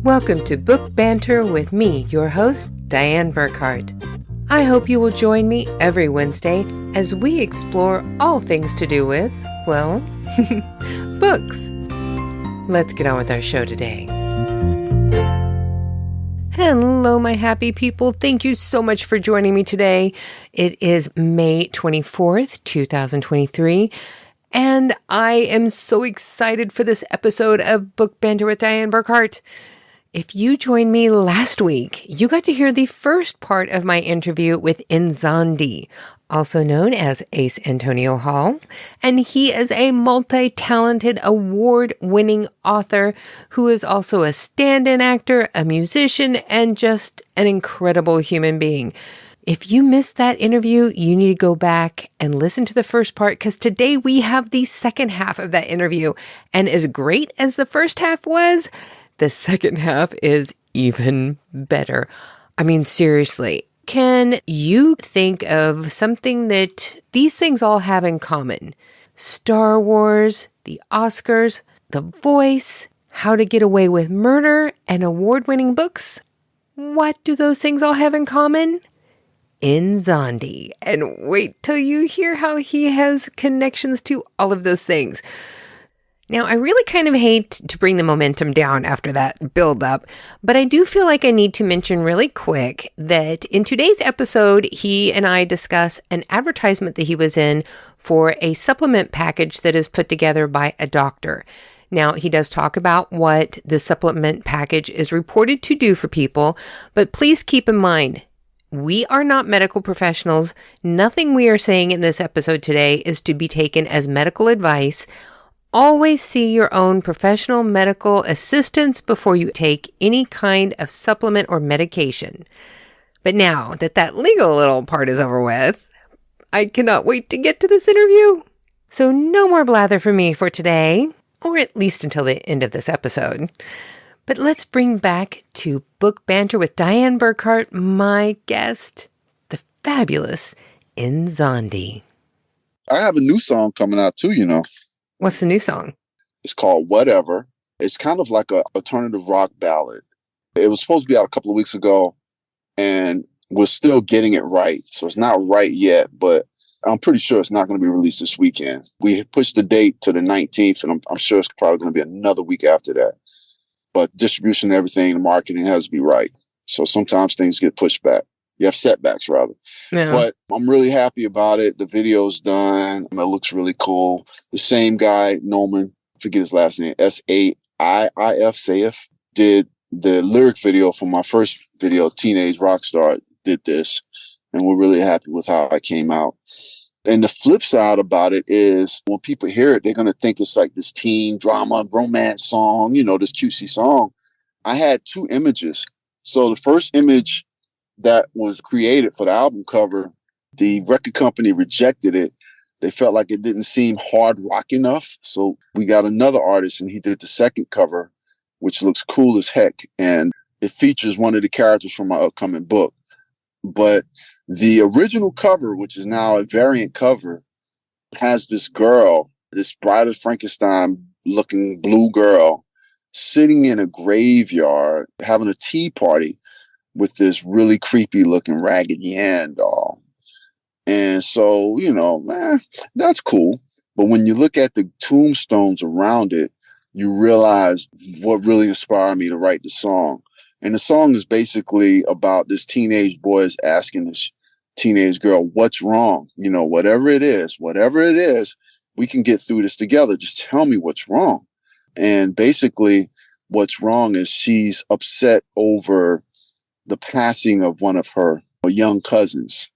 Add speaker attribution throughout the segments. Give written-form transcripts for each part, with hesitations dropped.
Speaker 1: Welcome to Book Banter with me, your host, Dianne Burkhart. I hope you will join me every Wednesday as we explore all things to do with, well, books. Let's get on with our show today. Hello, my happy people. Thank you so much for joining me today. It is May 24th, 2023, and I am so excited for this episode of Book Banter with Dianne Burkhart. If you joined me last week, you got to hear the first part of my interview with Nzondi, also known as Ace Antonio Hall, and he is a multi-talented, award-winning author who is also a stand-in actor, a musician, and just an incredible human being. If you missed that interview, you need to go back and listen to the first part, because today we have the second half of that interview, and as great as the first half was, the second half is even better. I mean, seriously, can you think of something that these things all have in common? Star Wars, the Oscars, The Voice, How to Get Away with Murder, and award-winning books? What do those things all have in common? Nzondi. And wait till you hear how he has connections to all of those things. Now, I really kind of hate to bring the momentum down after that build-up, but I do feel like I need to mention really quick that in today's episode, he and I discuss an advertisement that he was in for a supplement package that is put together by a doctor. Now, he does talk about what the supplement package is reported to do for people, but please keep in mind, we are not medical professionals. Nothing we are saying in this episode today is to be taken as medical advice. Always see your own professional medical assistance before you take any kind of supplement or medication. But now that that legal little part is over with, I cannot wait to get to this interview. So no more blather from me for today, or at least until the end of this episode. But let's bring back to Book Banter with Dianne Burkhart, my guest, the fabulous Nzondi.
Speaker 2: I have a new song coming out too, you know.
Speaker 1: What's the new song?
Speaker 2: It's called Whatever. It's kind of like an alternative rock ballad. It was supposed to be out a couple of weeks ago, and we're still getting it right. So it's not right yet, but I'm pretty sure it's not going to be released this weekend. We pushed the date to the 19th, and I'm sure it's probably going to be another week after that. But distribution and everything, the marketing has to be right. So sometimes things get pushed back. You have setbacks, rather.
Speaker 1: Yeah.
Speaker 2: But I'm really happy about it. The video's done. It looks really cool. The same guy, Noman, forget his last name, Saiif, Saif, did the lyric video for my first video, Teenage Rockstar, did this. And we're really happy with how it came out. And the flip side about it is when people hear it, they're going to think it's like this teen drama, romance song, you know, this cutesy song. I had two images. So the first image that was created for the album cover, the record company rejected it. They felt like it didn't seem hard rock enough. So we got another artist and he did the second cover, which looks cool as heck. And it features one of the characters from my upcoming book. But the original cover, which is now a variant cover, has this girl, this Bride of Frankenstein looking blue girl, sitting in a graveyard, having a tea party with this really creepy looking Ragged Ann doll. And so, you know, that's cool. But when you look at the tombstones around it, you realize what really inspired me to write the song. And the song is basically about this teenage boy is asking this teenage girl, what's wrong? You know, whatever it is, we can get through this together. Just tell me what's wrong. And basically what's wrong is she's upset over the passing of one of her young cousins.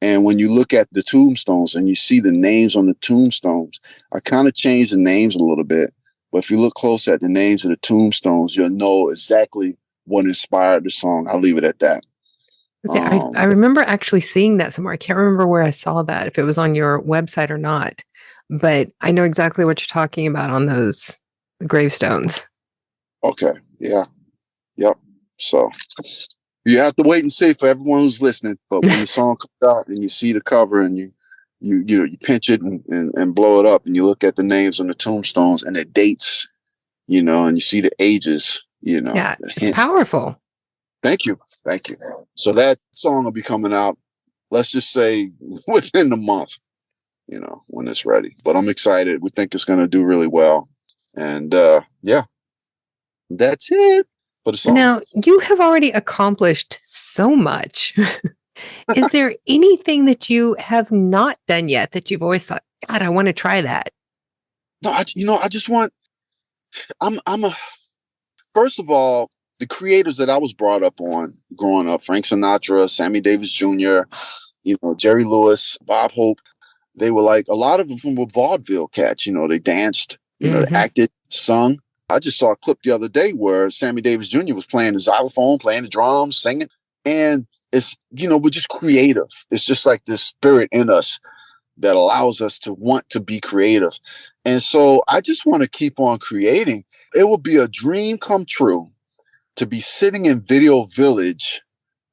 Speaker 2: And when you look at the tombstones and you see the names on the tombstones, I kind of changed the names a little bit. But if you look close at the names of the tombstones, you'll know exactly what inspired the song. I'll leave it at that.
Speaker 1: I remember actually seeing that somewhere. I can't remember where I saw that, if it was on your website or not. But I know exactly what you're talking about on those gravestones.
Speaker 2: Okay. Yeah. Yep. So you have to wait and see for everyone who's listening. But when the song comes out and you see the cover and you pinch it and blow it up and you look at the names on the tombstones and the dates, you know, and you see the ages,
Speaker 1: Yeah,
Speaker 2: the
Speaker 1: it's
Speaker 2: hint.
Speaker 1: powerful.
Speaker 2: Thank you. Thank you. So that song will be coming out, let's just say within the month, when it's ready. But I'm excited. We think it's going to do really well. And yeah, that's it for the song.
Speaker 1: Now, you have already accomplished so much. Is there anything that you have not done yet that you've always thought, God, I want to try that?
Speaker 2: No, I just want, first of all, the creators that I was brought up on growing up, Frank Sinatra, Sammy Davis Jr., Jerry Lewis, Bob Hope, they were like, a lot of them were vaudeville cats. They danced, they acted, sung. I just saw a clip the other day where Sammy Davis Jr. was playing the xylophone, playing the drums, singing. And it's, we're just creative. It's just like this spirit in us that allows us to want to be creative. And so I just want to keep on creating. It would be a dream come true to be sitting in Video Village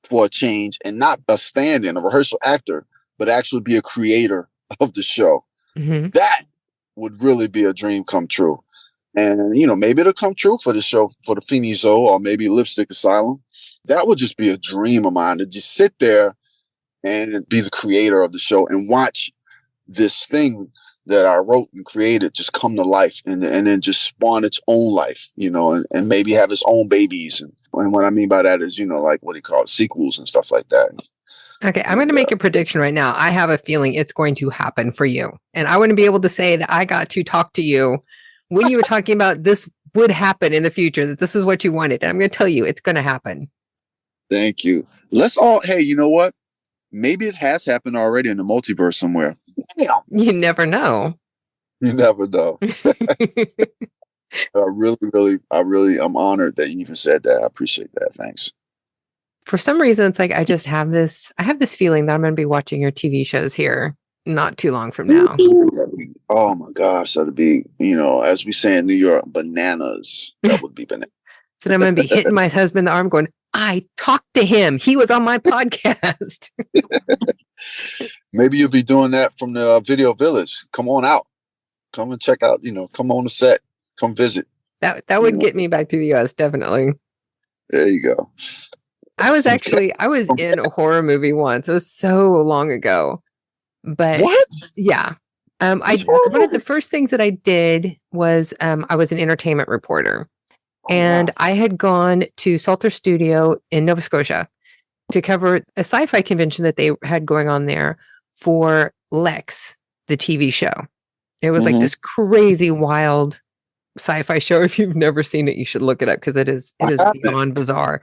Speaker 2: for a change and not a stand-in, a rehearsal actor, but actually be a creator of the show. That would really be a dream come true. And, maybe it'll come true for the show, for the Feeney Zoo, or maybe Lipstick Asylum. That would just be a dream of mine, to just sit there and be the creator of the show and watch this thing that I wrote and created just come to life and then just spawn its own life, and maybe have its own babies. And what I mean by that is, like, what do you call it, sequels and stuff like that.
Speaker 1: Okay, I'm going to make a prediction right now. I have a feeling it's going to happen for you. And I want to be able to say that I got to talk to you when you were talking about this would happen in the future, that this is what you wanted. And I'm going to tell you, it's going to happen. Thank you.
Speaker 2: Let's all, hey, you know what? Maybe it has happened already in the multiverse somewhere.
Speaker 1: You never know.
Speaker 2: You never know. I'm honored that you even said that. I appreciate that. Thanks.
Speaker 1: For some reason, it's like I have this feeling that I'm going to be watching your TV shows here not too long from now.
Speaker 2: Oh my gosh, that'd be, as we say in New York, bananas. That would be bananas.
Speaker 1: So then I'm going to be hitting my husband in the arm going, I talked to him. He was on my podcast.
Speaker 2: Maybe you'll be doing that from the Video Village. Come on out. Come and check out, come on the set. Come visit.
Speaker 1: That would get me back to the US, definitely.
Speaker 2: There you go.
Speaker 1: I was in a horror movie once. It was so long ago. But
Speaker 2: what?
Speaker 1: Yeah. One of the first things that I did was I was an entertainment reporter. And I had gone to Salter Studio in Nova Scotia to cover a sci-fi convention that they had going on there for Lex, the TV show. It was like this crazy, wild sci-fi show. If you've never seen it, you should look it up because it is beyond bizarre.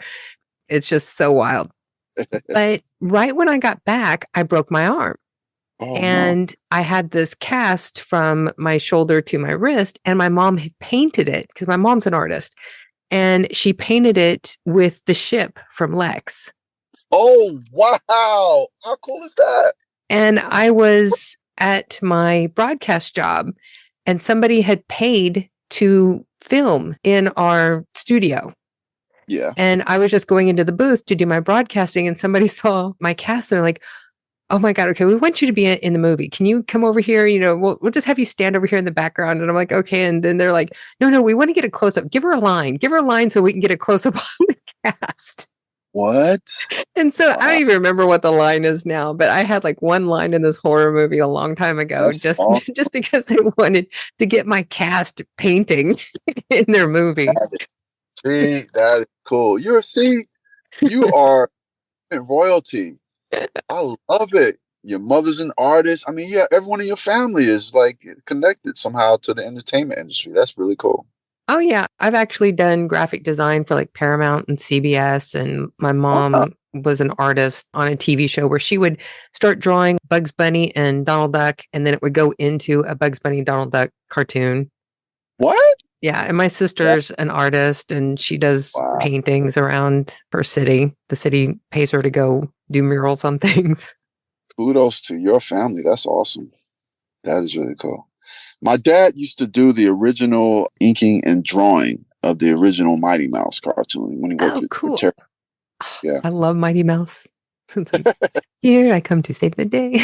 Speaker 1: It's just so wild. But right when I got back, I broke my arm. And I had this cast from my shoulder to my wrist, and my mom had painted it because my mom's an artist, and she painted it with the ship from Lex.
Speaker 2: Oh, wow. How cool is that?
Speaker 1: And I was at my broadcast job, and somebody had paid to film in our studio.
Speaker 2: Yeah.
Speaker 1: And I was just going into the booth to do my broadcasting, and somebody saw my cast, and they're like, oh my God, okay, we want you to be in the movie. Can you come over here? We'll just have you stand over here in the background. And I'm like, okay. And then they're like, no, we want to get a close up. Give her a line so we can get a close up on the cast.
Speaker 2: What?
Speaker 1: And so I don't even remember what the line is now, but I had like one line in this horror movie a long time ago, just because they wanted to get my cast painting in their movie.
Speaker 2: See, that is cool. You are in royalty. I love it. Your mother's an artist. I mean, yeah, everyone in your family is like connected somehow to the entertainment industry. That's really cool.
Speaker 1: Oh yeah, I've actually done graphic design for like Paramount and CBS, and my mom was an artist on a TV show where she would start drawing Bugs Bunny and Donald Duck, and then it would go into a Bugs Bunny Donald Duck cartoon.
Speaker 2: What?
Speaker 1: Yeah, and my sister's an artist, and she does paintings around her city. The city pays her to go do murals on things.
Speaker 2: Kudos to your family. That's awesome. That is really cool. My dad used to do the original inking and drawing of the original Mighty Mouse cartoon when he worked
Speaker 1: cool.
Speaker 2: Yeah.
Speaker 1: I love Mighty Mouse. Like, here I come to save the day.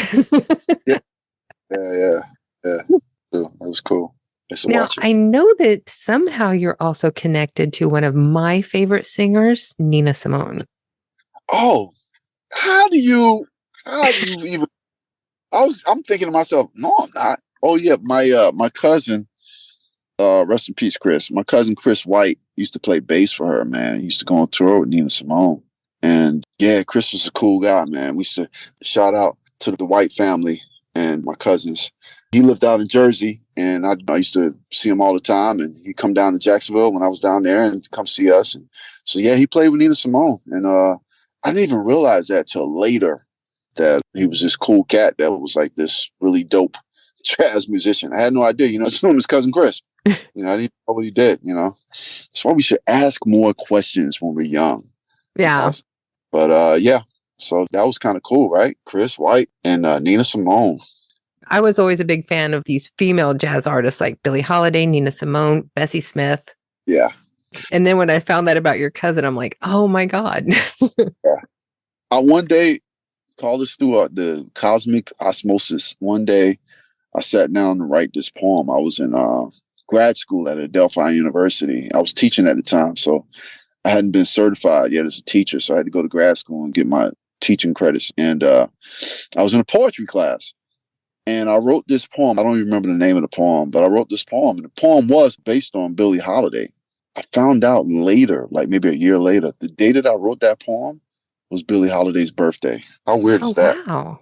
Speaker 2: Yeah. That was cool. I used to
Speaker 1: Now,
Speaker 2: watch it.
Speaker 1: I know that somehow you're also connected to one of my favorite singers, Nina Simone.
Speaker 2: Oh, how do you even, I'm thinking to myself, no, I'm not. Oh yeah, my cousin, rest in peace, Chris. My cousin Chris White used to play bass for her, man. He used to go on tour with Nina Simone. And yeah, Chris was a cool guy, man. We used to shout out to the White family and my cousins. He lived out in Jersey, and I used to see him all the time. And he'd come down to Jacksonville when I was down there and come see us. And so yeah, he played with Nina Simone, and I didn't even realize that till later that he was this cool cat that was like this really dope jazz musician. I had no idea, I just knew him as cousin Chris. I didn't know what he did. That's why we should ask more questions when we're young.
Speaker 1: Yeah.
Speaker 2: But yeah, so that was kind of cool, right? Chris White and Nina Simone.
Speaker 1: I was always a big fan of these female jazz artists like Billie Holiday, Nina Simone, Bessie Smith.
Speaker 2: Yeah.
Speaker 1: And then when I found that about your cousin, I'm like, oh my God.
Speaker 2: Yeah. I one day called this through the cosmic osmosis. One day I sat down to write this poem. I was in grad school at Adelphi University. I was teaching at the time, so I hadn't been certified yet as a teacher, so I had to go to grad school and get my teaching credits. And I was in a poetry class, and I wrote this poem. I don't even remember the name of the poem, but I wrote this poem, and the poem was based on Billie Holiday. I found out later, like maybe a year later, the day that I wrote that poem was Billie Holiday's birthday. How weird is that?
Speaker 1: Wow.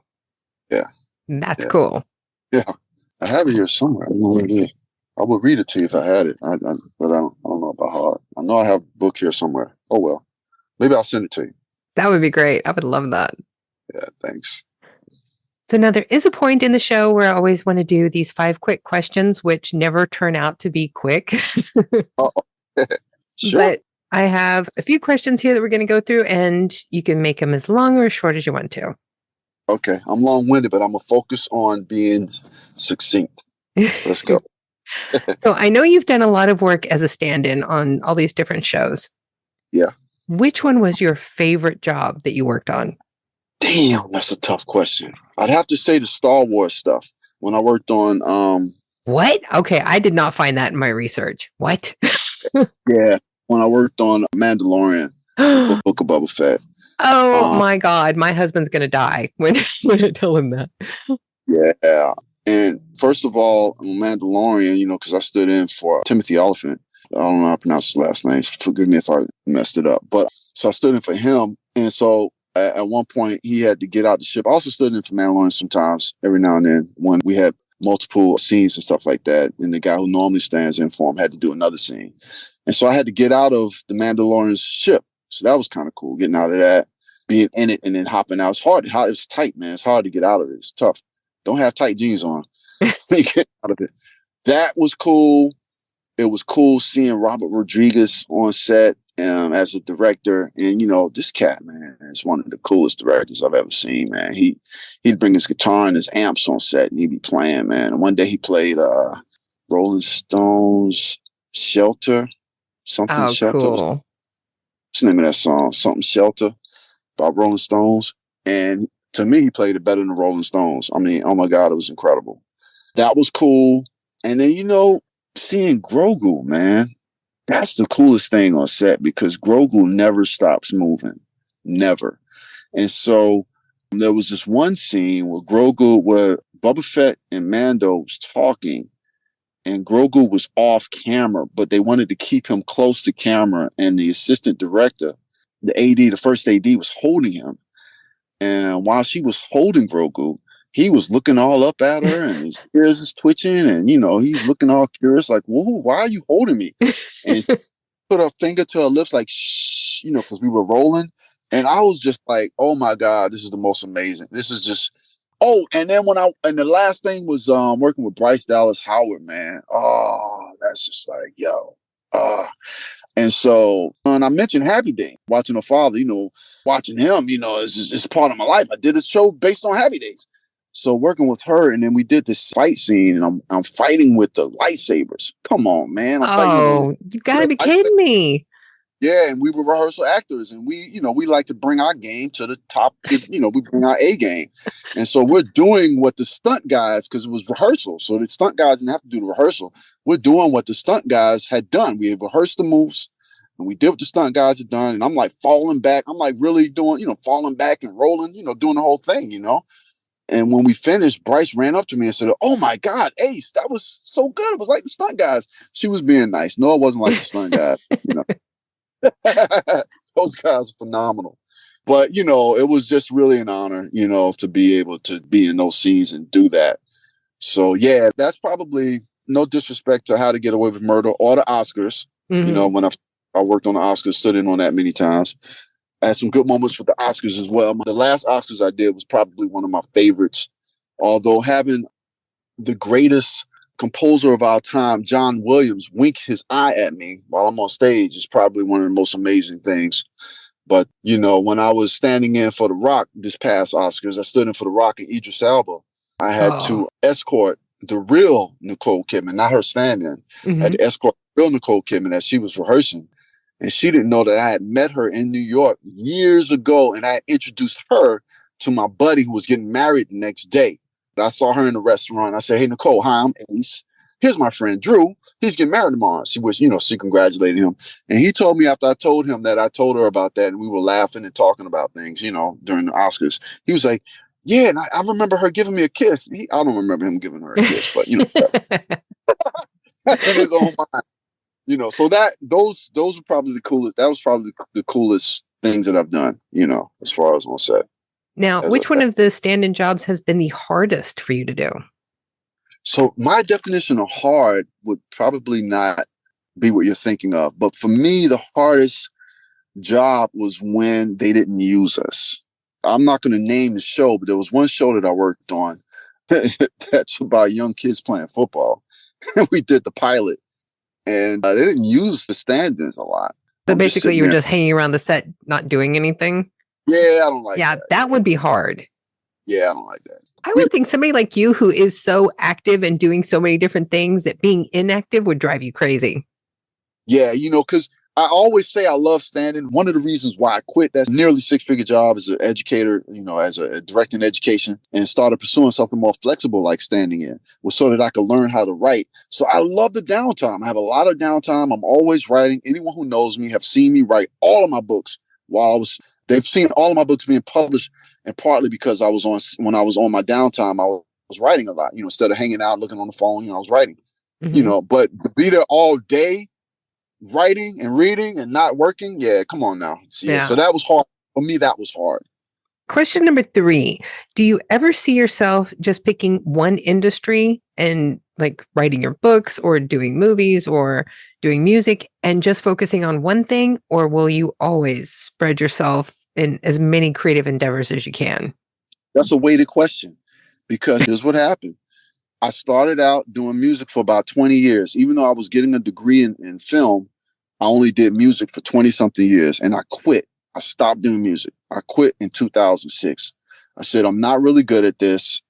Speaker 2: Yeah.
Speaker 1: That's cool.
Speaker 2: Yeah. I have it here somewhere. I don't know where it is. I would read it to you if I had it, but I don't know about heart. I know I have a book here somewhere. Oh, well. Maybe I'll send it to you.
Speaker 1: That would be great. I would love that.
Speaker 2: Yeah, thanks.
Speaker 1: So now there is a point in the show where I always want to do these 5 quick questions, which never turn out to be quick.
Speaker 2: Sure.
Speaker 1: But I have a few questions here that we're going to go through, and you can make them as long or as short as you want to.
Speaker 2: Okay. I'm long-winded, but I'm going to focus on being succinct. Let's go.
Speaker 1: So I know you've done a lot of work as a stand-in on all these different shows.
Speaker 2: Yeah.
Speaker 1: Which one was your favorite job that you worked on?
Speaker 2: Damn, that's a tough question. I'd have to say the Star Wars stuff. When I worked on
Speaker 1: What? Okay, I did not find that in my research. What?
Speaker 2: yeah, when I worked on Mandalorian, the book of Boba Fett.
Speaker 1: Oh my God, my husband's gonna die when I tell him that.
Speaker 2: Yeah. And first of all, Mandalorian, because I stood in for Timothy Oliphant. I don't know how to pronounce his last name. Forgive me if I messed it up. But so I stood in for him. And so at one point, he had to get out the ship. I also stood in for Mandalorian sometimes, every now and then, when we had multiple scenes and stuff like that. And the guy who normally stands in for him had to do another scene. And so I had to get out of the Mandalorian's ship. So that was kind of cool, getting out of that, being in it and then hopping out. It's hard. It's tight, man. It's hard to get out of it. It's tough. Don't have tight jeans on. Get out of it. That was cool. It was cool seeing Robert Rodriguez on set as a director. And, this cat, man, is one of the coolest directors I've ever seen, man. He'd bring his guitar and his amps on set and he'd be playing, man. And one day he played Rolling Stones' Shelter. Something Shelter.
Speaker 1: Cool.
Speaker 2: What's the name of that song? Something Shelter by Rolling Stones. And to me, he played it better than the Rolling Stones. I mean, oh my God, it was incredible. That was cool. And then, seeing Grogu, man, that's the coolest thing on set because Grogu never stops moving. Never. And so there was this one scene where Boba Fett and Mando was talking and Grogu was off camera, but they wanted to keep him close to camera. And the assistant director, the first AD was holding him. And while she was holding Grogu, he was looking all up at her and his ears is twitching. And, he's looking all curious, like, whoa, why are you holding me? And she put her finger to her lips, like, shh, because we were rolling. And I was just like, oh my God, this is the most amazing. This is just, and then and the last thing was working with Bryce Dallas Howard, man. Oh, that's just like, yo. And so, and I mentioned Happy Days, watching her father, watching him, is part of my life. I did a show based on Happy Days. So working with her, and then we did this fight scene, and I'm fighting with the lightsabers. Come on, man. I'm fighting with
Speaker 1: you've got to be kidding me.
Speaker 2: Yeah, and we were rehearsal actors, and we like to bring our game to the top. We bring our A game, and so we're doing what the stunt guys, because it was rehearsal, so the stunt guys didn't have to do the rehearsal. We're doing what the stunt guys had done. We had rehearsed the moves, and we did what the stunt guys had done. And I'm like falling back. I'm like really doing, falling back and rolling, doing the whole thing. And when we finished, Bryce ran up to me and said, "Oh my God, Ace, that was so good. It was like the stunt guys." She was being nice. No, it wasn't like the stunt guys. Those guys are phenomenal. But, it was just really an honor, to be able to be in those scenes and do that. So, yeah, that's probably, no disrespect to How to Get Away with Murder or the Oscars.
Speaker 1: Mm-hmm.
Speaker 2: When I worked on the Oscars, stood in on that many times. I had some good moments with the Oscars as well. The last Oscars I did was probably one of my favorites. Although having the greatest composer of our time, John Williams, wink his eye at me while I'm on stage is probably one of the most amazing things. But, when I was standing in for The Rock this past Oscars, I stood in for The Rock and Idris Elba. I had to escort the real Nicole Kidman, not her stand-in. I had to escort the real Nicole Kidman as she was rehearsing. And she didn't know that I had met her in New York years ago, and I had introduced her to my buddy who was getting married the next day. I saw her in the restaurant. I said, "Hey, Nicole, hi, I'm Ace. Here's my friend Drew. He's getting married tomorrow." She congratulated him. And he told me after I told him that I told her about that, and we were laughing and talking about things, during the Oscars. He was like, "Yeah, and I remember her giving me a kiss." I don't remember him giving her a kiss, but, that's in his own mind. So those are probably the coolest. That was probably the coolest things that I've done, as far as on set.
Speaker 1: Now, which one of the stand-in jobs has been the hardest for you to do?
Speaker 2: So my definition of hard would probably not be what you're thinking of. But for me, the hardest job was when they didn't use us. I'm not going to name the show, but there was one show that I worked on that's about young kids playing football. We did the pilot, and they didn't use the stand-ins a lot.
Speaker 1: So basically, you were just hanging around the set, not doing anything?
Speaker 2: Yeah, I don't like that.
Speaker 1: Yeah, that would be hard.
Speaker 2: Yeah, I don't like that.
Speaker 1: I would think somebody like you who is so active and doing so many different things that being inactive would drive you crazy.
Speaker 2: Yeah, because I always say I love standing. One of the reasons why I quit that nearly six-figure job as an educator, as a directing education, and started pursuing something more flexible like standing in, was so that I could learn how to write. So I love the downtime. I have a lot of downtime. I'm always writing. Anyone who knows me have seen me write all of my books they've seen all of my books being published, and partly because when I was on my downtime, I was writing a lot, instead of hanging out, looking on the phone, I was writing, but to be there all day, writing and reading and not working. Yeah. Come on now. So that was hard for me. That was hard.
Speaker 1: Question number 3. Do you ever see yourself just picking one industry and like writing your books or doing movies or doing music and just focusing on one thing? Or will you always spread yourself in as many creative endeavors as you can?
Speaker 2: That's a weighted question, because here's what happened. I started out doing music for about 20 years. Even though I was getting a degree in film, I only did music for 20 something years, and I quit. I stopped doing music. I quit in 2006. I said, I'm not really good at this.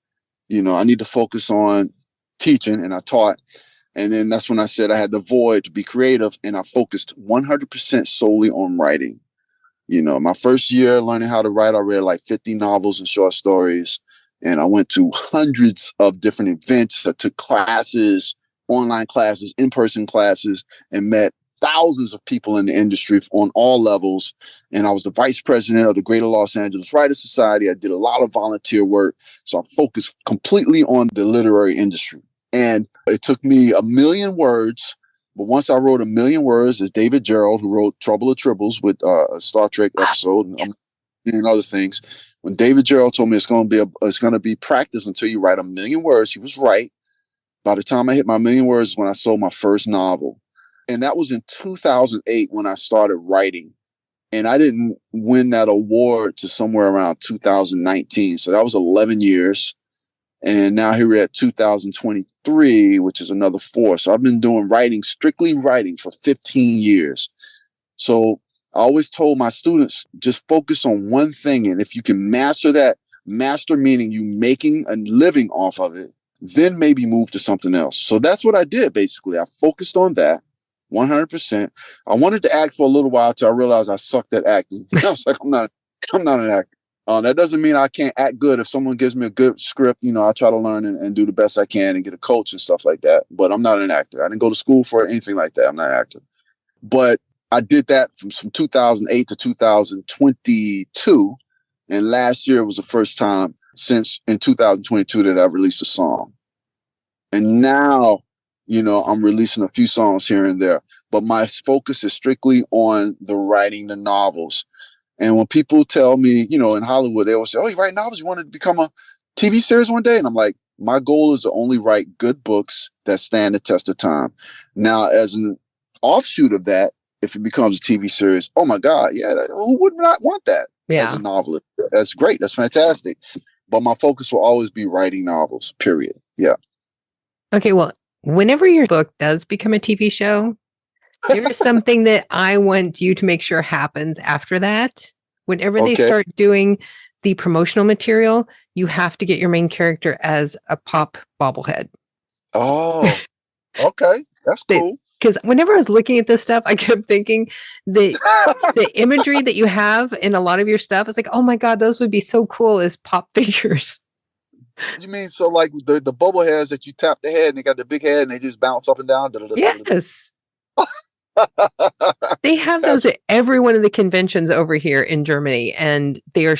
Speaker 2: I need to focus on teaching, and I taught. And then that's when I said I had the void to be creative, and I focused 100% solely on writing. My first year learning how to write, I read like 50 novels and short stories, and I went to hundreds of different events. I took classes, online classes, in-person classes, and met thousands of people in the industry on all levels. And I was the vice president of the Greater Los Angeles Writers Society. I did a lot of volunteer work. So I focused completely on the literary industry. And it took me 1 million words. But once I wrote 1 million words, as David Gerald, who wrote Trouble of Tribbles with a Star Trek episode and other things. When David Gerald told me it's going to be practice until you write 1 million words, he was right. By the time I hit my 1 million words is when I sold my first novel. And that was in 2008 when I started writing. And I didn't win that award to somewhere around 2019. So that was 11 years. And now here we're at 2023, which is another 4. So I've been doing strictly writing for 15 years. So I always told my students, just focus on one thing. And if you can master that, master meaning you making a living off of it, then maybe move to something else. So that's what I did, basically. I focused on that. 100%. I wanted to act for a little while till I realized I sucked at acting. I was like, I'm not an actor. That doesn't mean I can't act good. If someone gives me a good script, I try to learn and do the best I can and get a coach and stuff like that. But I'm not an actor. I didn't go to school for anything like that. I'm not an actor. But I did that from 2008 to 2022. And last year was the first time since in 2022 that I've released a song. And now, I'm releasing a few songs here and there. But my focus is strictly on the writing the novels. And when people tell me, in Hollywood, they always say, "Oh, you write novels? You want to become a TV series one day?" And I'm like, my goal is to only write good books that stand the test of time. Now, as an offshoot of that, if it becomes a TV series, oh my God, yeah, who would not want that as a novelist? That's great. That's fantastic. But my focus will always be writing novels, period. Yeah.
Speaker 1: Okay, well, whenever your book does become a TV show, there is something that I want you to make sure happens after that. Whenever they start doing the promotional material, you have to get your main character as a pop bobblehead.
Speaker 2: Oh, okay. That's cool.
Speaker 1: Because whenever I was looking at this stuff, I kept thinking the imagery that you have in a lot of your stuff is like, oh my God, those would be so cool as pop figures.
Speaker 2: You mean so like the bubble heads that you tap the head and they got the big head and they just bounce up and down?
Speaker 1: Yes. They have those at every one of the conventions over here in Germany, and they are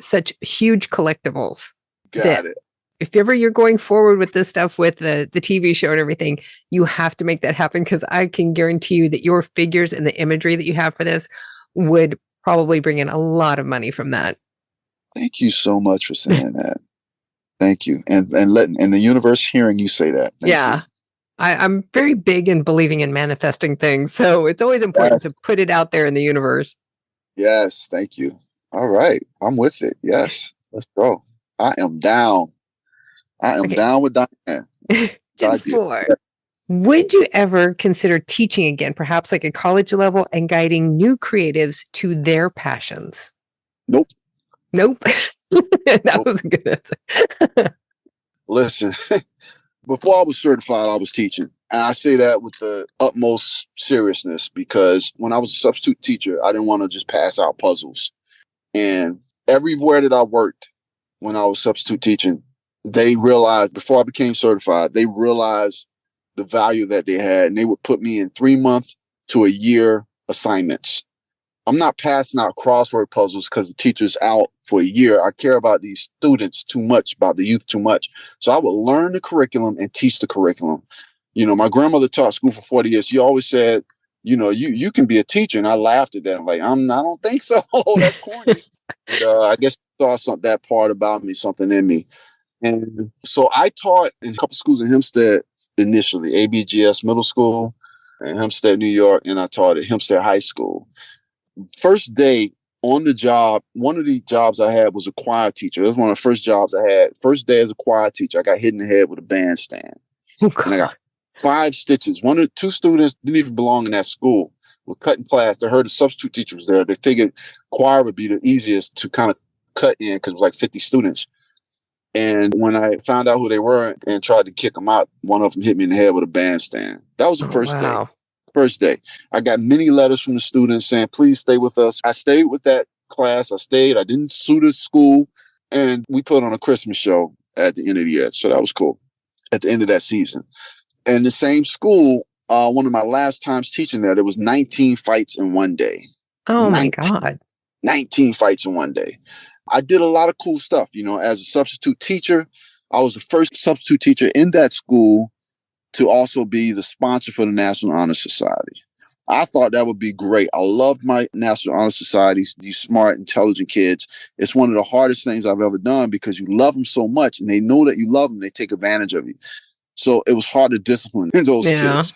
Speaker 1: such huge collectibles.
Speaker 2: Got it.
Speaker 1: If ever you're going forward with this stuff with the TV show and everything, you have to make that happen, because I can guarantee you that your figures and the imagery that you have for this would probably bring in a lot of money from that.
Speaker 2: Thank you so much for saying that. Thank you. And the universe hearing you say that. Thank you.
Speaker 1: I'm very big in believing in manifesting things. So it's always important to put it out there in the universe.
Speaker 2: Yes. Thank you. All right. I'm with it. Yes. Let's go. I am down. I am down with Dianne.
Speaker 1: Gen 4. Would you ever consider teaching again, perhaps like a college level, and guiding new creatives to their passions?
Speaker 2: Nope.
Speaker 1: That was a good answer.
Speaker 2: Listen, before I was certified, I was teaching. And I say that with the utmost seriousness, because when I was a substitute teacher, I didn't want to just pass out puzzles. And everywhere that I worked when I was substitute teaching, they realized, before I became certified, they realized the value that they had. And they would put me in 3-month to a year assignments. I'm not passing out crossword puzzles because the teacher's out for a year. I care about these students too much, about the youth too much. So I would learn the curriculum and teach the curriculum. My grandmother taught school for 40 years. She always said, you can be a teacher. And I laughed at that. I'm like, I don't think so. That's corny. And, I guess I saw that part about me, something in me. And so I taught in a couple schools in Hempstead initially, ABGS Middle School in Hempstead, New York. And I taught at Hempstead High School. First day on the job, one of the jobs I had was a choir teacher. That was one of the first jobs I had. First day as a choir teacher, I got hit in the head with a bandstand. And I got 5 stitches. 2 students didn't even belong in that school. Were cutting class. They heard the substitute teacher was there. They figured choir would be the easiest to kind of cut in because it was like 50 students. And when I found out who they were and tried to kick them out, one of them hit me in the head with a bandstand. That was the first day. First day. I got many letters from the students saying, please stay with us. I stayed with that class. I didn't sue the school. And we put on a Christmas show at the end of the year. So that was cool. At the end of that season. And the same school, one of my last times teaching there was 19 fights in one day.
Speaker 1: Oh my God.
Speaker 2: 19 fights in one day. I did a lot of cool stuff. As a substitute teacher, I was the first substitute teacher in that school to also be the sponsor for the National Honor Society. I thought that would be great. I love my National Honor Societies, these smart, intelligent kids. It's one of the hardest things I've ever done because you love them so much and they know that you love them. They take advantage of you. So it was hard to discipline those kids.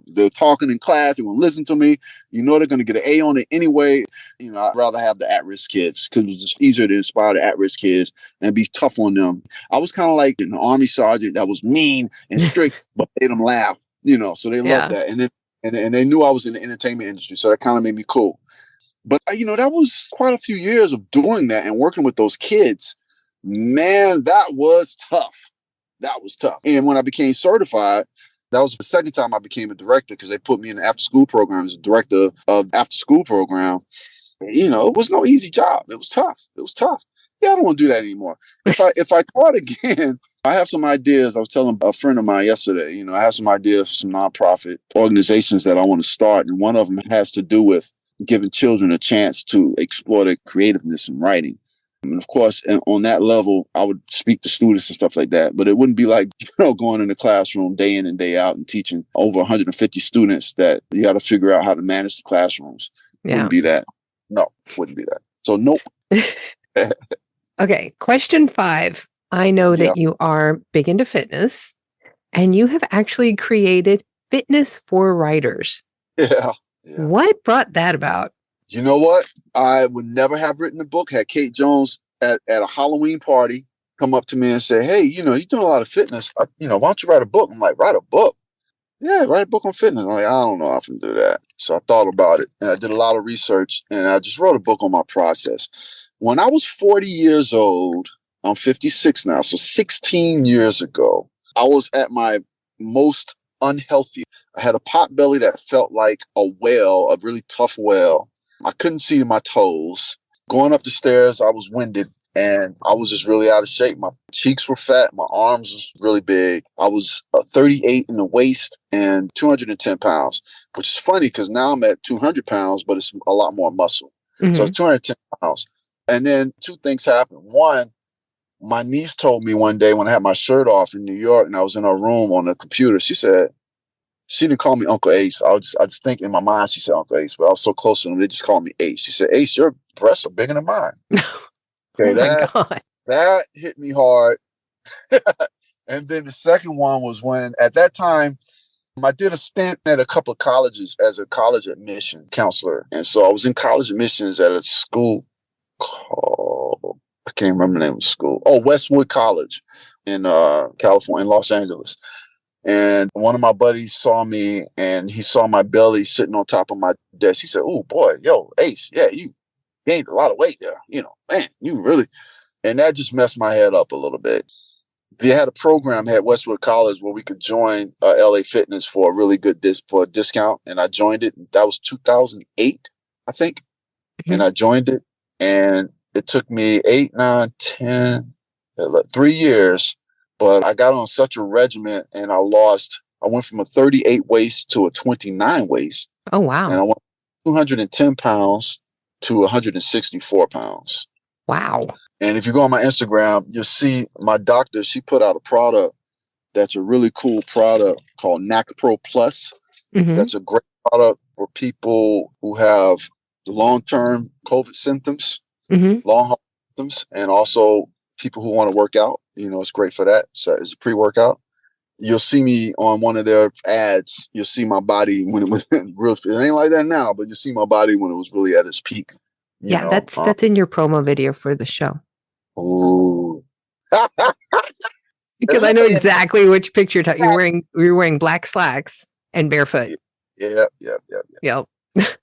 Speaker 2: They're talking in class. They won't listen to me. They're going to get an A on it anyway. I'd rather have the at-risk kids because it was just easier to inspire the at-risk kids and be tough on them. I was kind of like an army sergeant that was mean and strict, but made them laugh, so they loved that. And then, and they knew I was in the entertainment industry. So that kind of made me cool. But, that was quite a few years of doing that and working with those kids. Man, that was tough. And when I became certified, That was the second time I became a director because they put me in the after school program as a director of after school program. You know, it was no easy job. It was tough. It was tough. Yeah, I don't want to do that anymore. If I taught again, I have some ideas. I was telling a friend of mine yesterday, you know, I have some ideas for some nonprofit organizations that I want to start. And one of them has to do with giving children a chance to explore their creativeness in writing. And of course, on that level, I would speak to students and stuff like that. But it wouldn't be like, you know, going in the classroom day in and day out and teaching over 150 students that you got to figure out how to manage the classrooms.
Speaker 1: Yeah.
Speaker 2: Wouldn't be that. No, wouldn't be that. So, nope.
Speaker 1: Okay. Question 5. I know that you are big into fitness, and you have actually created Fitness for Writers.
Speaker 2: Yeah.
Speaker 1: What brought that about?
Speaker 2: You know what? I would never have written a book had Kate Jones at a Halloween party come up to me and say, hey, you know, you're doing a lot of fitness. Why don't you write a book? I'm like, write a book? Yeah, write a book on fitness. I'm like, I don't know if I can do that. So I thought about it, and I did a lot of research, and I just wrote a book on my process. When I was 40 years old, I'm 56 now, so 16 years ago, I was at my most unhealthy. I had a pot belly that felt like a whale, a really tough whale. I couldn't see my toes. Going up the stairs, I was winded, and I was just really out of shape. My cheeks were fat. My arms was really big. I was 38 in the waist and 210 pounds, which is funny because now I'm at 200 pounds, but it's a lot more muscle. Mm-hmm. So it's 210 pounds. And then 2 things happened. One, my niece told me one day when I had my shirt off in New York and I was in her room on the computer, she didn't call me Uncle Ace. I just think in my mind she said Uncle Ace, but I was so close to them, they just called me Ace. She said, Ace, your breasts are bigger than mine. Okay,
Speaker 1: oh my God.
Speaker 2: That hit me hard. And then the second one was when, at that time, I did a stint at a couple of colleges as a college admission counselor. And so I was in college admissions at a school called, I can't remember the name of the school. Oh, Westwood College in California, in Los Angeles. And one of my buddies saw me, and he saw my belly sitting on top of my desk. He said, oh, boy, yo, Ace, yeah, you gained a lot of weight there. You know, man, you really. And that just messed my head up a little bit. They had a program at Westwood College where we could join LA Fitness for a really good for a discount. And I joined it. That was 2008, I think. Mm-hmm. And I joined it. And it took me 8, 9, 10, 3 years. But I got on such a regimen, and I went from a 38 waist to a 29 waist.
Speaker 1: Oh, wow.
Speaker 2: And I went 210 pounds to 164 pounds.
Speaker 1: Wow.
Speaker 2: And if you go on my Instagram, you'll see my doctor, she put out a product that's a really cool product called NAC Pro Plus. Mm-hmm. That's a great product for people who have long-term COVID symptoms, mm-hmm. long-haul symptoms, and also people who want to work out. You know, it's great for that. So it's a pre-workout. You'll see me on one of their ads. You'll see my body when it was real. It ain't like that now, but you'll see my body when it was really at its peak.
Speaker 1: Yeah, that's in your promo video for the show.
Speaker 2: Ooh.
Speaker 1: Because I know exactly which picture you're wearing black slacks and barefoot.
Speaker 2: Yep.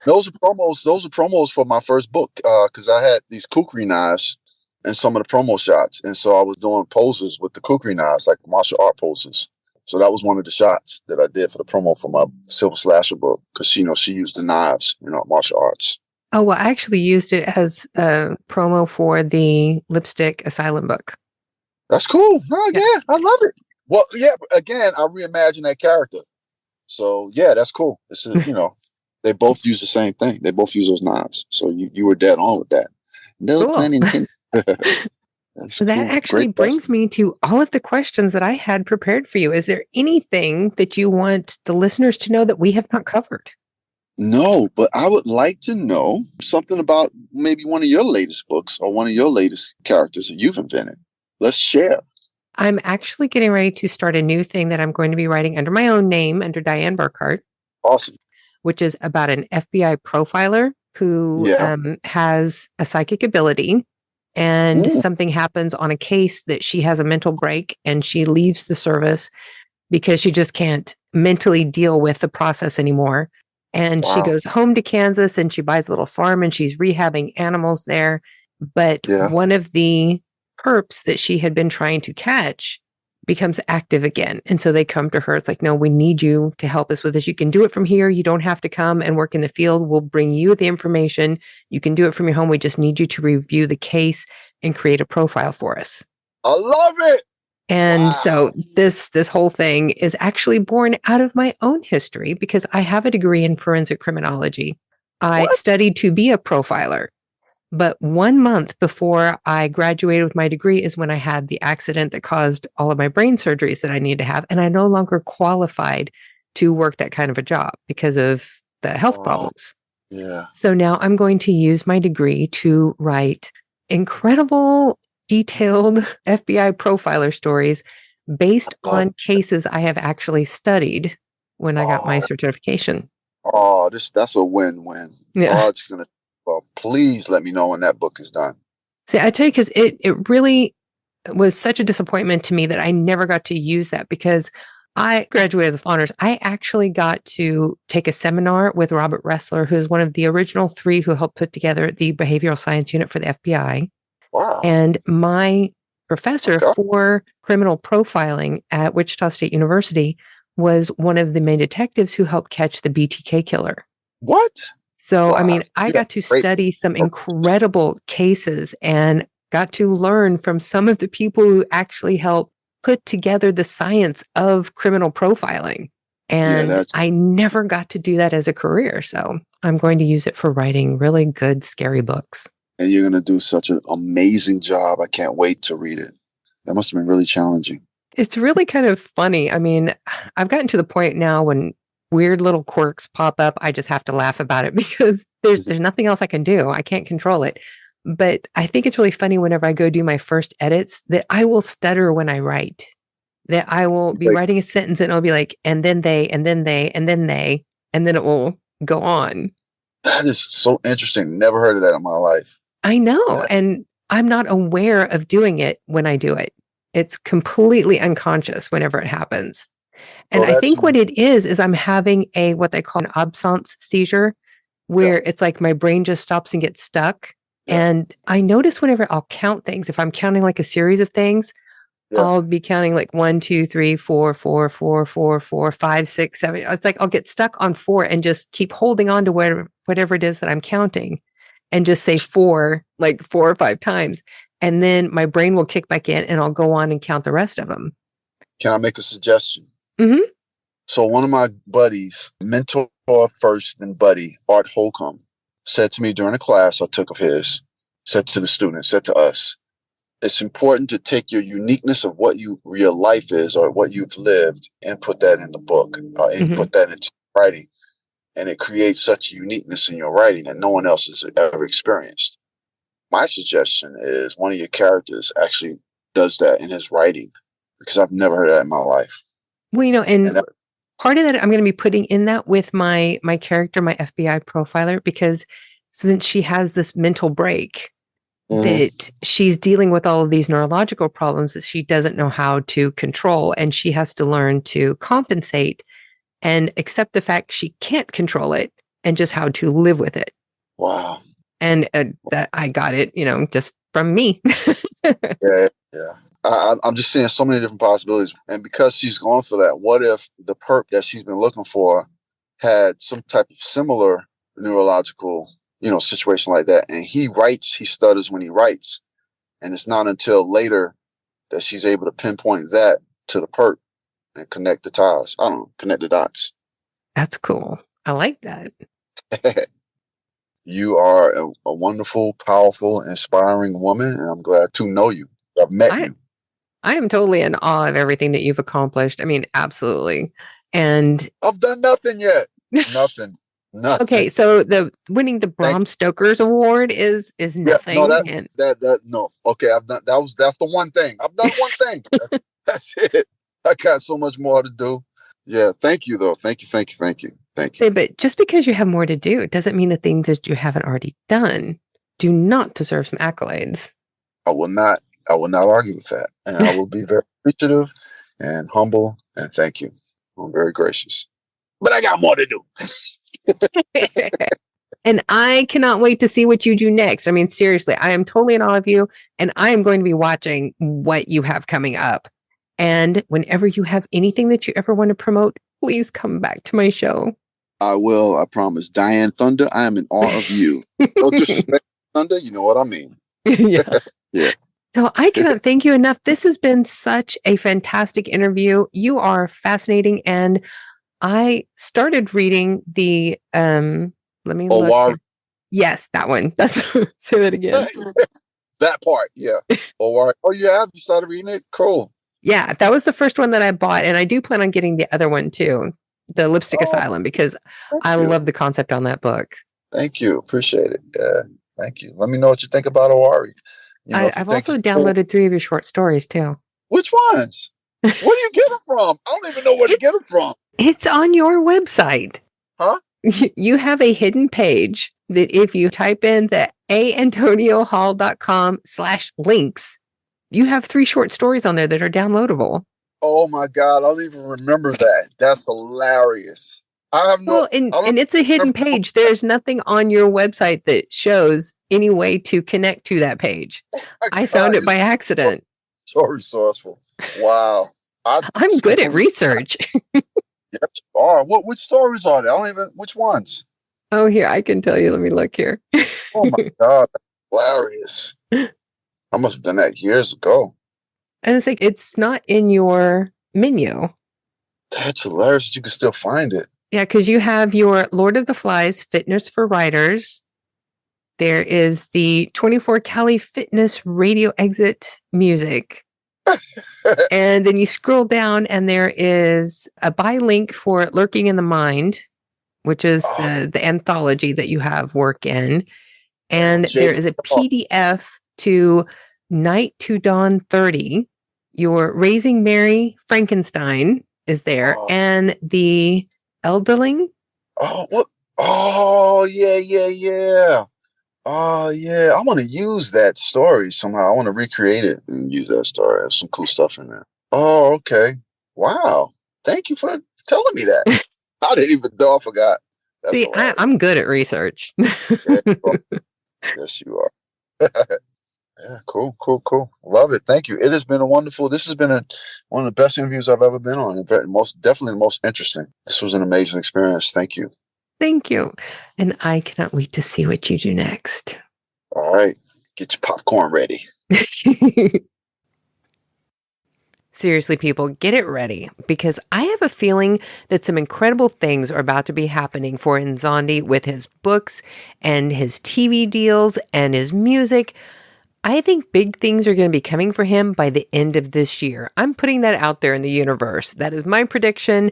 Speaker 2: Those are promos for my first book, because I had these kukri knives and some of the promo shots. And so I was doing poses with the kukri knives, like martial art poses. So that was one of the shots that I did for the promo for my Silver Slasher book, because she used the knives, martial arts.
Speaker 1: Oh, well, I actually used it as a promo for the Lipstick Asylum book.
Speaker 2: That's cool. Oh, yeah, I love it. Well, yeah, again, I reimagined that character. So, yeah, that's cool. This is, they both use the same thing. They both use those knives. So you were dead on with that. No
Speaker 1: cool.
Speaker 2: pun intended.
Speaker 1: So that actually brings me to all of the questions that I had prepared for you. Is there anything that you want the listeners to know that we have not covered?
Speaker 2: No, but I would like to know something about maybe one of your latest books or one of your latest characters that you've invented. Let's share.
Speaker 1: I'm actually getting ready to start a new thing that I'm going to be writing under my own name, under Dianne Burkhart.
Speaker 2: Awesome.
Speaker 1: Which is about an FBI profiler who has a psychic ability, and something happens on a case that she has a mental break, and she leaves the service because she just can't mentally deal with the process anymore. And she goes home to Kansas, and she buys a little farm, and she's rehabbing animals there. But one of the perps that she had been trying to catch becomes active again. And so they come to her. It's like, no, we need you to help us with this. You can do it from here. You don't have to come and work in the field. We'll bring you the information. You can do it from your home. We just need you to review the case and create a profile for us.
Speaker 2: I love it.
Speaker 1: And
Speaker 2: Wow.
Speaker 1: so this whole thing is actually born out of my own history because I have a degree in forensic criminology. I studied to be a profiler. But 1 month before I graduated with my degree is when I had the accident that caused all of my brain surgeries that I needed to have. And I no longer qualified to work that kind of a job because of the health problems.
Speaker 2: Yeah.
Speaker 1: So now I'm going to use my degree to write incredible, detailed FBI profiler stories based on cases I have actually studied when I got my certification.
Speaker 2: Oh, that's a win-win.
Speaker 1: Yeah.
Speaker 2: Oh, it's gonna. Well, please let me know when that book is done.
Speaker 1: See, I tell you, because it really was such a disappointment to me that I never got to use that because I graduated with honors. I actually got to take a seminar with Robert Ressler, who's one of the original 3 who helped put together the behavioral science unit for the FBI.
Speaker 2: Wow.
Speaker 1: And my professor for criminal profiling at Wichita State University was one of the main detectives who helped catch the BTK killer.
Speaker 2: What?
Speaker 1: So, I mean, I got to study some incredible cases and got to learn from some of the people who actually helped put together the science of criminal profiling. And I never got to do that as a career. So I'm going to use it for writing really good, scary books.
Speaker 2: And you're going to do such an amazing job. I can't wait to read it. That must have been really challenging.
Speaker 1: It's really kind of funny. I mean, I've gotten to the point now when weird little quirks pop up, I just have to laugh about it because there's nothing else I can do. I can't control it. But I think it's really funny whenever I go do my first edits that I will stutter when I write. That I will be writing a sentence and it'll be like, and then they, and then they, and then they, and then it will go on.
Speaker 2: That is so interesting. Never heard of that in my life.
Speaker 1: I know. And I'm not aware of doing it when I do it. It's completely unconscious whenever it happens. And I think what it is I'm having what they call an absence seizure, where it's like my brain just stops and gets stuck. And I notice whenever I'll count things, if I'm counting like a series of things, I'll be counting like 1, 2, 3, 4, 4, 4, 4, 4, 5, 6, 7. It's like I'll get stuck on 4 and just keep holding on to whatever it is that I'm counting and just say 4, like 4 or 5 times. And then my brain will kick back in and I'll go on and count the rest of them.
Speaker 2: Can I make a suggestion?
Speaker 1: Mm-hmm.
Speaker 2: So one of my buddies, mentor first and buddy, Art Holcomb, said to me during a class I took of his, said to the students, said to us, it's important to take your uniqueness of what your life is or what you've lived and put that in the book and put that into writing. And it creates such uniqueness in your writing that no one else has ever experienced. My suggestion is one of your characters actually does that in his writing because I've never heard of that in my life.
Speaker 1: Well, and part of that I'm going to be putting in that with my character, my FBI profiler, because since she has this mental break that she's dealing with all of these neurological problems that she doesn't know how to control, and she has to learn to compensate and accept the fact she can't control it and just how to live with it.
Speaker 2: Wow.
Speaker 1: And that I got it, just from me.
Speaker 2: Yeah. I'm just seeing so many different possibilities. And because she's going through that, what if the perp that she's been looking for had some type of similar neurological, situation like that? And he stutters when he writes. And it's not until later that she's able to pinpoint that to the perp and connect the ties. Connect the dots.
Speaker 1: That's cool. I like that.
Speaker 2: You are a wonderful, powerful, inspiring woman, and I'm glad to know you. I've met you.
Speaker 1: I am totally in awe of everything that you've accomplished. I mean, absolutely. And
Speaker 2: I've done nothing yet. Nothing.
Speaker 1: Okay, so winning the Bram Stoker's Award is nothing.
Speaker 2: No. Okay, I've done that's the one thing. I've done one thing. That's it. I got so much more to do. Yeah, thank you though. Thank you.
Speaker 1: Say, but just because you have more to do, it doesn't mean the things that you haven't already done do not deserve some accolades.
Speaker 2: I will not argue with that. And I will be very appreciative and humble and thank you. I'm very gracious. But I got more to do.
Speaker 1: And I cannot wait to see what you do next. I mean, seriously, I am totally in awe of you, and I am going to be watching what you have coming up. And whenever you have anything that you ever want to promote, please come back to my show.
Speaker 2: I will. I promise. Dianne Thunder, I am in awe of you. No disrespect, Thunder. You know what I mean.
Speaker 1: Yeah.
Speaker 2: Yeah.
Speaker 1: So I cannot thank you enough. This has been such a fantastic interview. You are fascinating. And I started reading the, let me look.
Speaker 2: Oware.
Speaker 1: Yes, that one. That's say that again.
Speaker 2: That part. Yeah. Oware. Oh, you have? You started reading it? Cool.
Speaker 1: Yeah, that was the first one that I bought. And I do plan on getting the other one too, the Lipstick Asylum, because I love the concept on that book.
Speaker 2: Thank you. Appreciate it. Yeah. Thank you. Let me know what you think about Oware.
Speaker 1: I've also downloaded 3 of your short stories too.
Speaker 2: Which ones? Where do you get them from? I don't even know where to get them from.
Speaker 1: It's on your website.
Speaker 2: Huh?
Speaker 1: You have a hidden page that if you type in the aantoniohall.com/links, you have 3 short stories on there that are downloadable.
Speaker 2: Oh my God. I don't even remember that. That's hilarious. I have no.
Speaker 1: Well, and it's a hidden page. There's nothing on your website that shows any way to connect to that page. I found it by accident.
Speaker 2: So resourceful. Wow.
Speaker 1: I'm good at research.
Speaker 2: Yes, you are. Which stories are there? I don't even. Which ones?
Speaker 1: Oh, here, I can tell you. Let me look here.
Speaker 2: Oh my God. That's hilarious. I must have done that years ago.
Speaker 1: And it's like, it's not in your menu.
Speaker 2: That's hilarious that you can still find it.
Speaker 1: Yeah, because you have your Lord of the Flies Fitness for Writers. There is the 24 Cali Fitness Radio Exit Music. And then you scroll down and there is a buy link for Lurking in the Mind, which is the anthology that you have work in. And there is a PDF to Night to Dawn 30. Your Raising Mary Frankenstein is there. And the Elderling.
Speaker 2: Oh, what? Oh, yeah. Oh, yeah. I want to use that story somehow. I want to recreate it and use that story. There's some cool stuff in there. Oh, okay. Wow. Thank you for telling me that. I didn't even know. I forgot. That's
Speaker 1: See, I'm good at research.
Speaker 2: Yes, you are. Yeah, cool. Love it. Thank you. It has been this has been one of the best interviews I've ever been on. Definitely the most interesting. This was an amazing experience. Thank you.
Speaker 1: Thank you. And I cannot wait to see what you do next.
Speaker 2: All right. Get your popcorn ready.
Speaker 1: Seriously, people, get it ready, because I have a feeling that some incredible things are about to be happening for Nzondi with his books and his TV deals and his music. I think big things are going to be coming for him by the end of this year. I'm putting that out there in the universe. That is my prediction.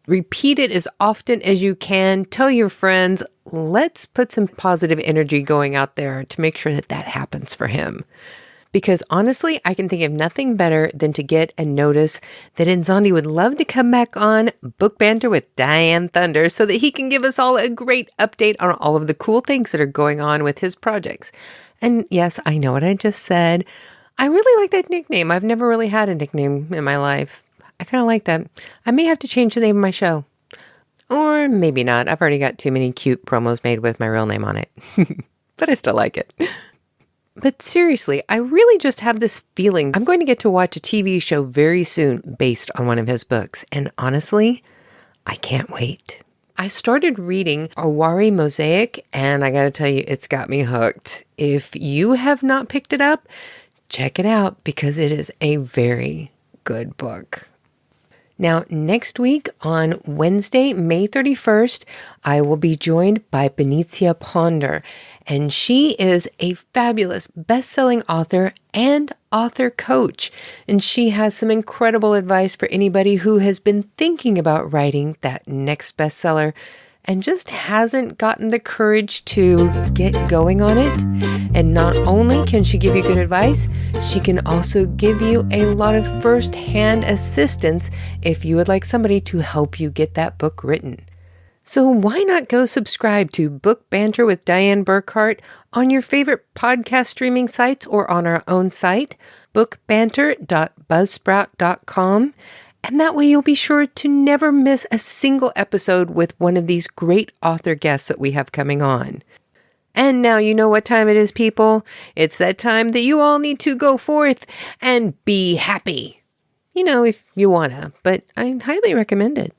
Speaker 1: Repeat it as often as you can. Tell your friends. Let's put some positive energy going out there to make sure that happens for him. Because honestly, I can think of nothing better than to get a notice that Nzondi would love to come back on Book Banter with Dianne Thunder so that he can give us all a great update on all of the cool things that are going on with his projects. And yes, I know what I just said. I really like that nickname. I've never really had a nickname in my life. I kind of like that. I may have to change the name of my show. Or maybe not. I've already got too many cute promos made with my real name on it. But I still like it. But seriously, I really just have this feeling I'm going to get to watch a TV show very soon based on one of his books. And honestly, I can't wait. I started reading Oware Mosaic, and I got to tell you, it's got me hooked. If you have not picked it up, check it out because it is a very good book. Now, next week on Wednesday, May 31st, I will be joined by Benicia Ponder, and she is a fabulous best-selling author and author coach, and she has some incredible advice for anybody who has been thinking about writing that next bestseller and just hasn't gotten the courage to get going on it. And not only can she give you good advice, she can also give you a lot of first-hand assistance if you would like somebody to help you get that book written. So why not go subscribe to Book Banter with Dianne Burkhart on your favorite podcast streaming sites or on our own site, bookbanter.buzzsprout.com. And that way you'll be sure to never miss a single episode with one of these great author guests that we have coming on. And now you know what time it is, people. It's that time that you all need to go forth and be happy. if you want to, but I highly recommend it.